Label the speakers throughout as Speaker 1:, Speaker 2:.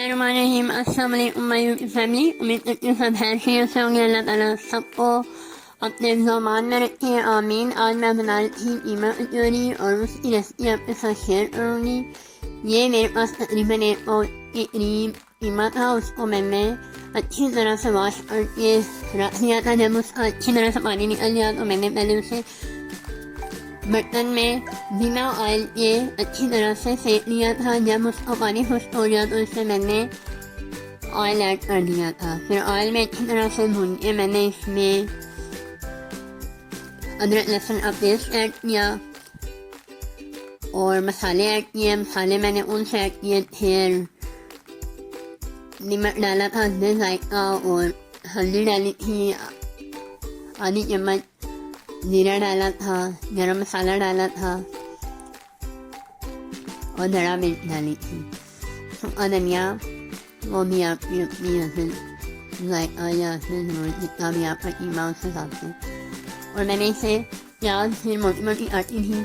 Speaker 1: बिस्मिल्लाहिर्रहमानिर्रहीम। अस्सलाम वालेकुम माय यूट्यूब फैमिली। उम्मीद करती हूँ सब खैरियत से होंगे। अल्लाह ताला सबको अपने ज़ुबान में रखे, आमीन। आज मैं बना रही थी कीमा कचौरी और उसकी रेसिपी आपके साथ शेयर करूँगी। ये मेरे पास तकरीबन 1 पाव के करीब कीमा था। उसको मैंने अच्छी तरह से वॉश करके रख दिया था। जब उसका अच्छी तरह से पानी निकल गया तो मैंने पहले उसे बर्तन में बिना ऑयल के अच्छी तरह से सेक लिया था। जब उसका पानी खुश्क हो गया तो इसमें मैंने ऑयल ऐड कर दिया था। फिर ऑयल में अच्छी तरह से भून के मैंने इसमें अदरक लहसुन का पेस्ट ऐड किया और मसाले ऐड किए। मसाले मैंने उनसे ऐड किए थे, नमक डाला था हल्दी जायका और हल्दी डाली थी, आधी चम्मच जीरा डाला था, गरम मसाला डाला था और धड़ा मिर्च डाली थी। सूखा धनिया वो भी आपकी अपनी जायका या ज़रूरत जितना भी आपका कीमा उस हिसाब से। और मैंने इसे प्याज फिर मोटी मोटी काटी थी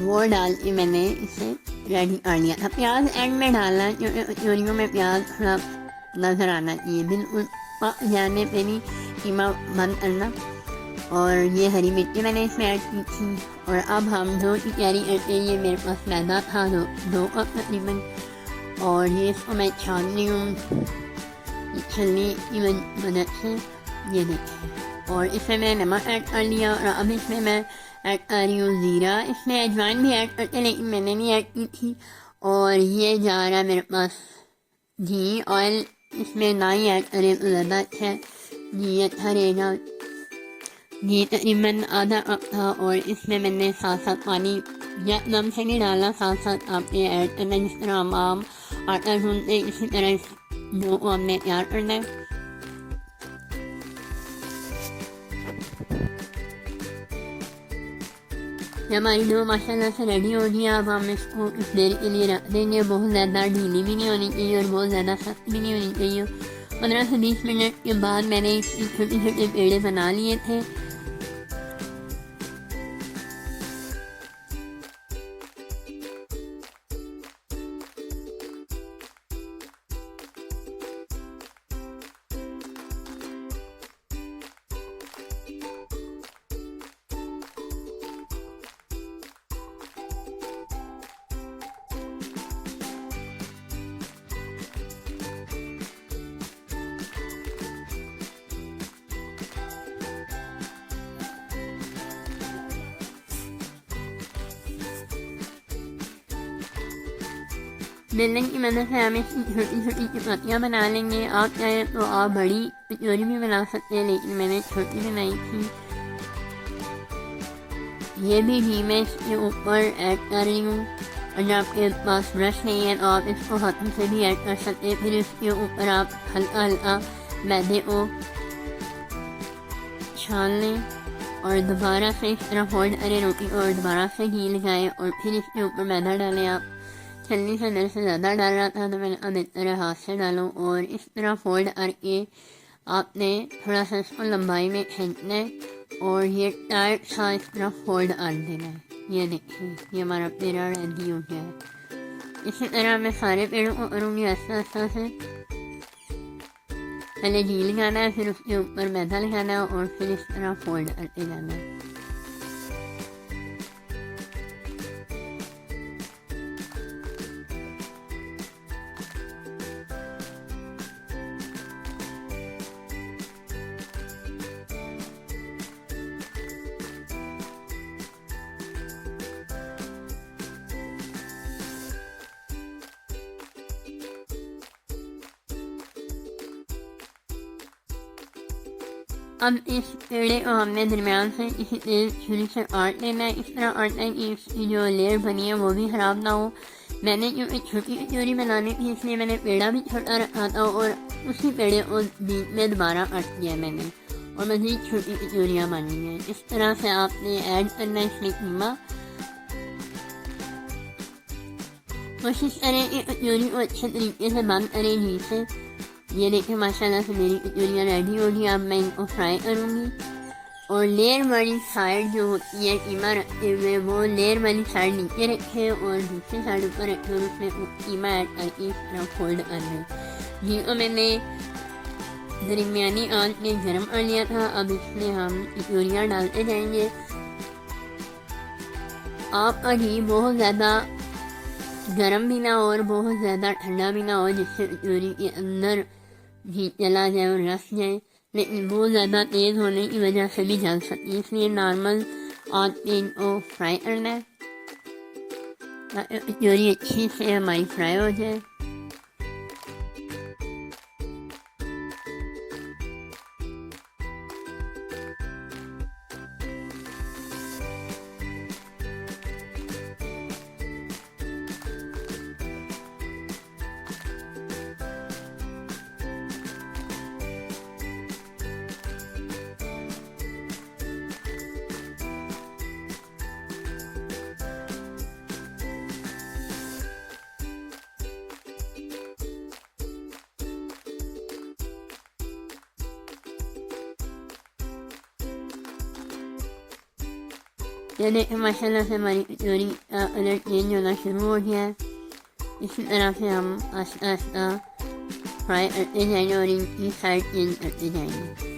Speaker 1: वो डाल के मैंने इसे रेडी कर लिया था। प्याज एंड में डालना क्योंकि कचौरियों में प्याज थोड़ा नज़र आना चाहिए, बिल्कुल पक जाने पे भी कीमा बंद करना। और ये हरी मिर्ची मैंने इसमें ऐड की थी। और अब हम दो की तैयारी करते हैं। ये मेरे पास मैदा था दो कप तकरीबन, और ये इसको मैं छान ली हूँ छलनी की मदद से, ये देखें। और इसमें मैं नमक ऐड कर लिया और अब इसमें मैं ऐड कर रही हूँ ज़ीरा। इसमें अजवाइन भी ऐड करते लेकिन मैंने नहीं ऐड की थी। और ये जा रहा है मेरे पास घी। ऑयल इसमें ना ही ऐड करें तो ज़्यादा अच्छा है, घी अच्छा रहेगा। घी तकरीबन आधा कप था और इसमें मैंने साथ साथ पानी एकदम से नहीं डाला, साथ साथ आपने ऐड करना। जिस तरह हम आम आटा गूंथते इसी तरह इस डो को हमने तैयार करना है। जब हमारी डो माशाल्लाह से रेडी हो गई, अब हम इसको कुछ देर के लिए रख देंगे। बहुत ज़्यादा ढीली भी नहीं होनी चाहिए और बहुत ज़्यादा सख्त भी नहीं होनी चाहिए। 15 से 20 मिनट के बाद मैंने इसके छोटे छोटे पेड़े बना लिए थे। बेलन की मदद से हम इसकी छोटी छोटी चपातियाँ बना लेंगे। आप चाहें तो आप बड़ी कचौरी भी बना सकते हैं, लेकिन मैंने छोटी बनाई थी। ये भी घी मैं इसके ऊपर ऐड कर रही हूँ। और जब आपके पास ब्रश नहीं है तो आप इसको हाथों से भी ऐड कर सकते हैं। फिर इसके ऊपर आप हल्का हल्का मैदे को छान लें और दोबारा से इस तरह फोल्ड करें रोटी को और दोबारा से घी लगाएं और फिर इसके ऊपर मैदा डालें। आप छलनी से अंदर से ज़्यादा डाल रहा था तो मैंने अब इस तरह हाथ से डालूँ और इस तरह फोल्ड करके आपने थोड़ा सा इसको लंबाई में खींचना है और ये टाइट सा इस तरह फोल्ड कर देना है। ये देखिए ये हमारा पेड़ा रेडी हो गया है। इसी तरह मैं सारे पेड़ों को करूँगी आस्ता आस्ता से। पहले घी लगाना है, फिर उसके ऊपर मैदा लगाना है और फिर इस तरह फोल्ड करते जाना है। अब इस पेड़े को हमने दरमियान से इसी तेज छुरी से काट लेना है। इस तरह काटना है कि इसकी जो लेयर बनी है वो भी ख़राब ना हो। मैंने क्योंकि छोटी कचौरी बनानी थी इसलिए मैंने पेड़ा भी छोटा रखा था और उसी पेड़े को बीच में दोबारा काट दिया मैंने और मज़ीद छोटी कचौरियाँ बनी हैं। इस तरह से आपने ऐड करना है इसमें कीमा। कोशिश करें कि कचौरी को अच्छे तरीके से बंद करें घी से। ये देखिए माशाल्लाह से मेरी कचौरियाँ रेडी हो गई। अब मैं इनको फ्राई करूँगी। और लेयर वाली साइड जो होती है कीमा रखते हुए वो लेयर वाली साइड नीचे रखें और दूसरी साइड ऊपर रखें और उसमें कीमा ऐड करके इस तरह फोल्ड कर लें। घी को मैंने दरमियानी आंच में गर्म कर लिया था। अब इसमें हम कचौरियाँ डालते जाएंगे। आपका घी बहुत ज़्यादा गर्म भी ना हो और बहुत ज़्यादा ठंडा भी ना हो जिससे कचौरी के अंदर घी चला जाए और रस जाए, लेकिन बहुत ज़्यादा तेज़ होने की वजह से भी जल सकती है। इसलिए नॉर्मल आंच पे इनको फ्राई करना है ताकि कचौरी अच्छी से हमारी फ्राई हो जाए। ये देखें माशाल्लाह से हमारी कचौरी का कलर चेंज होना शुरू हो गया है। इसी तरह से हम आस्ता आस्ता फ्राई करते जाएंगे और इनकी साइड चेंज करते जाएंगे।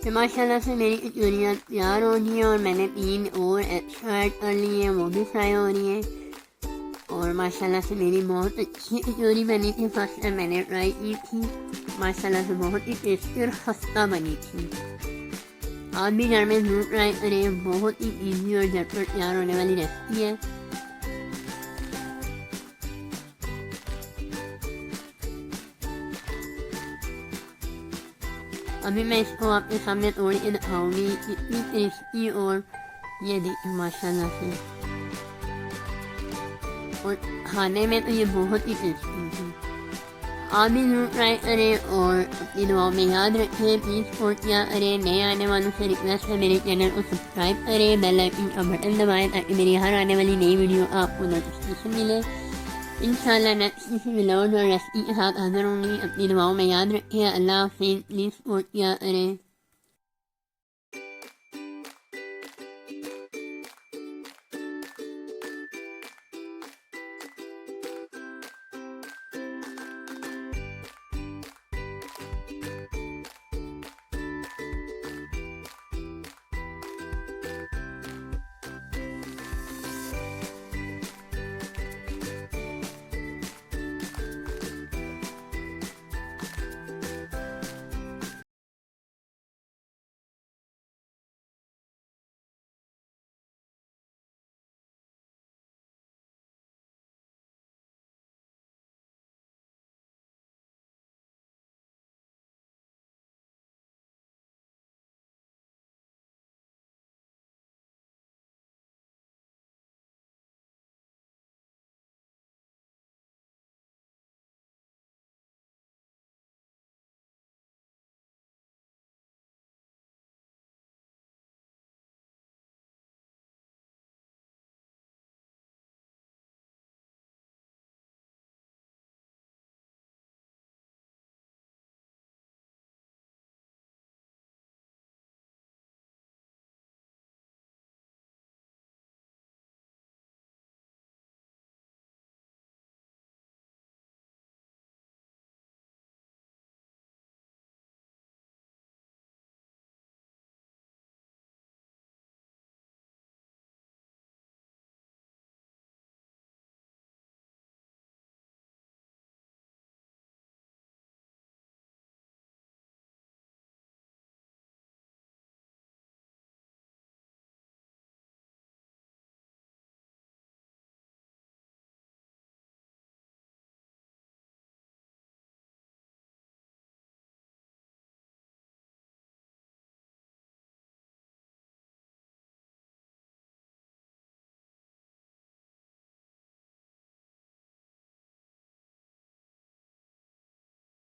Speaker 1: तो माशाल्लाह से मेरी कचौरियाँ तैयार हो रही हैं और मैंने 3 और एक्स्ट्रा ऐड कर ली हैं, वो भी फ्राई हो रही हैं। और माशाल्लाह से मेरी बहुत अच्छी कचौरी बनी थी। फर्स्ट टाइम मैंने ट्राई की थी, माशाल्लाह से बहुत ही टेस्टी और खस्ता बनी थी। आप भी घर में ज़रूर ट्राई करें, बहुत ही ईजी और झटपट तैयार होने वाली रेसिपी है। अभी मैं इसको आपके सामने तोड़ के दिखाऊंगी, इतनी टेस्टी और ये देखिए माशाल्लाह से, और खाने में तो ये बहुत ही टेस्टी है। आप भी जरूर ट्राई करें और अपनी दुआओं में याद रखें। प्लीज़ सपोर्ट किया करें। नए आने वालों से रिक्वेस्ट है मेरे चैनल को सब्सक्राइब करें, बेल आइकन का बटन दबाएं ताकि मेरी हर आने वाली नई वीडियो आपको नोटिफिकेशन मिले। इंशाल्लाह नेक्स्ट किसी व्लॉग और रेसिपी के साथ हाजिर होंगी। अपनी दुआओं में याद रखें। अल्लाह हाफ़िज़। प्लीज़ सपोर्ट किया करें।